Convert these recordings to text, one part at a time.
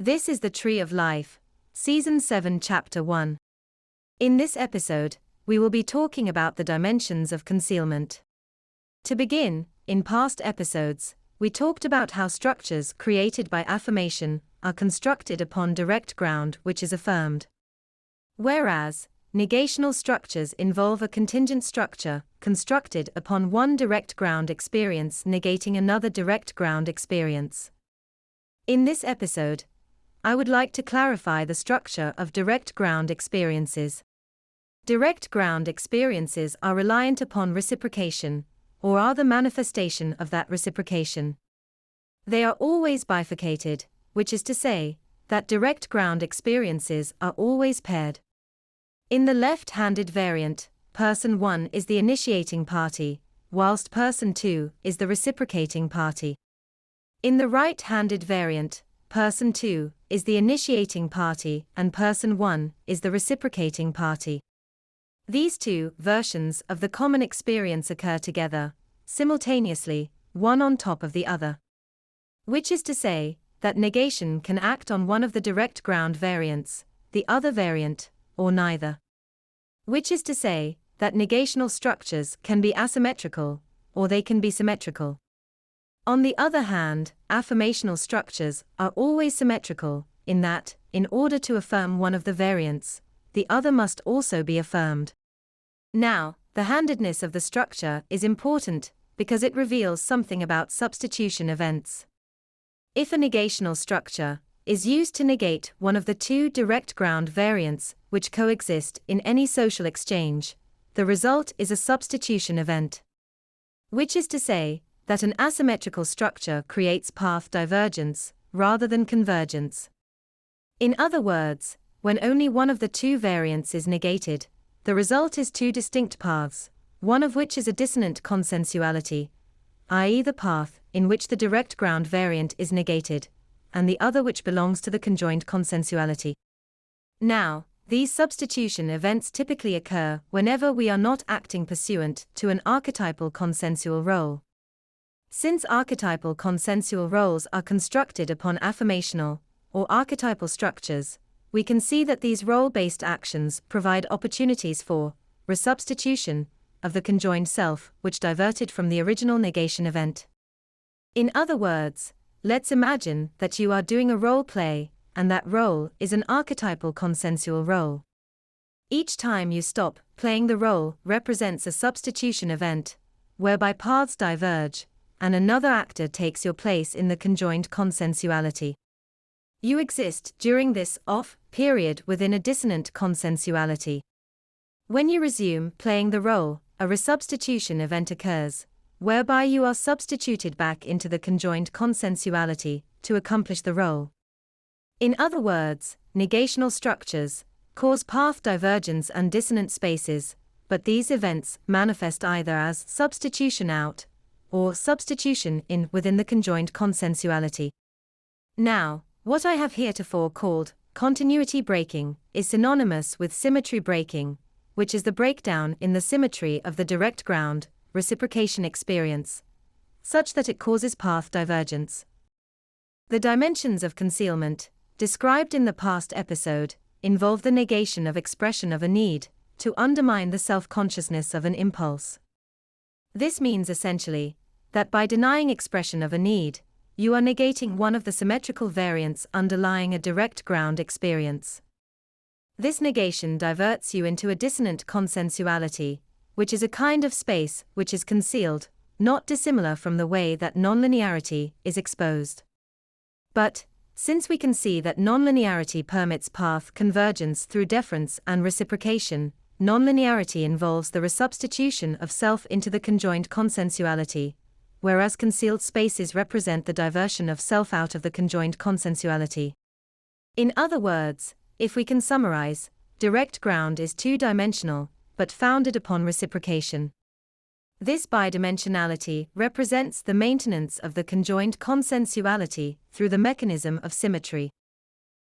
This is the Tree of Life, Season 7, Chapter 1. In this episode, we will be talking about the dimensions of concealment. To begin, in past episodes, we talked about how structures created by affirmation are constructed upon direct ground which is affirmed. Whereas, negational structures involve a contingent structure constructed upon one direct ground experience negating another direct ground experience. In this episode, I would like to clarify the structure of direct ground experiences. Direct ground experiences are reliant upon reciprocation, or are the manifestation of that reciprocation. They are always bifurcated, which is to say, that direct ground experiences are always paired. In the left-handed variant, person 1 is the initiating party, whilst person 2 is the reciprocating party. In the right-handed variant, person 2 is the initiating party and person 1 is the reciprocating party. These two versions of the common experience occur together, simultaneously, one on top of the other. Which is to say, that negation can act on one of the direct ground variants, the other variant, or neither. Which is to say, that negational structures can be asymmetrical, or they can be symmetrical. On the other hand, affirmational structures are always symmetrical, in that, in order to affirm one of the variants, the other must also be affirmed. Now, the handedness of the structure is important because it reveals something about substitution events. If a negational structure is used to negate one of the two direct ground variants which coexist in any social exchange, the result is a substitution event. Which is to say, that an asymmetrical structure creates path divergence, rather than convergence. In other words, when only one of the two variants is negated, the result is two distinct paths, one of which is a dissonant consensuality, i.e. the path in which the direct ground variant is negated, and the other which belongs to the conjoined consensuality. Now, these substitution events typically occur whenever we are not acting pursuant to an archetypal consensual role. Since archetypal consensual roles are constructed upon affirmational, or archetypal structures, we can see that these role-based actions provide opportunities for resubstitution of the conjoined self which diverted from the original negation event. In other words, let's imagine that you are doing a role play, and that role is an archetypal consensual role. Each time you stop playing the role represents a substitution event, whereby paths diverge, and another actor takes your place in the conjoined consensuality. You exist during this off period within a dissonant consensuality. When you resume playing the role, a resubstitution event occurs, whereby you are substituted back into the conjoined consensuality to accomplish the role. In other words, negational structures cause path divergence and dissonant spaces, but these events manifest either as substitution out or substitution in within the conjoined consensuality. Now, what I have heretofore called continuity breaking is synonymous with symmetry breaking, which is the breakdown in the symmetry of the direct ground reciprocation experience, such that it causes path divergence. The dimensions of concealment, described in the past episode, involve the negation of expression of a need to undermine the self-consciousness of an impulse. This means essentially that by denying expression of a need, you are negating one of the symmetrical variants underlying a direct ground experience. This negation diverts you into a dissonant consensuality, which is a kind of space which is concealed, not dissimilar from the way that nonlinearity is exposed. But, since we can see that nonlinearity permits path convergence through deference and reciprocation, nonlinearity involves the resubstitution of self into the conjoined consensuality, whereas concealed spaces represent the diversion of self out of the conjoined consensuality. In other words, if we can summarize, direct ground is two-dimensional, but founded upon reciprocation. This bidimensionality represents the maintenance of the conjoined consensuality through the mechanism of symmetry.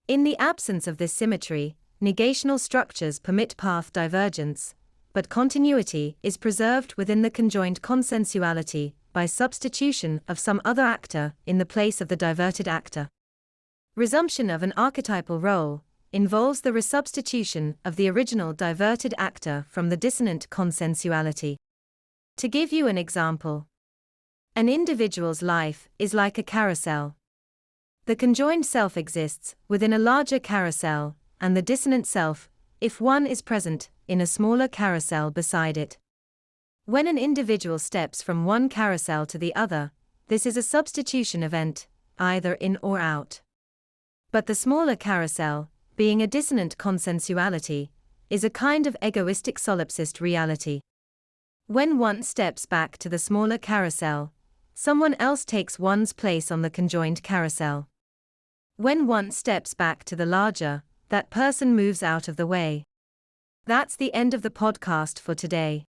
In the absence of this symmetry, negational structures permit path divergence, but continuity is preserved within the conjoined consensuality by substitution of some other actor in the place of the diverted actor. Resumption of an archetypal role involves the resubstitution of the original diverted actor from the dissonant consensuality. To give you an example, an individual's life is like a carousel. The conjoined self exists within a larger carousel, and the dissonant self, if one is present, in a smaller carousel beside it. When an individual steps from one carousel to the other, this is a substitution event, either in or out. But the smaller carousel, being a dissonant consensuality, is a kind of egoistic solipsist reality. When one steps back to the smaller carousel, someone else takes one's place on the conjoined carousel. When one steps back to the larger, that person moves out of the way. That's the end of the podcast for today.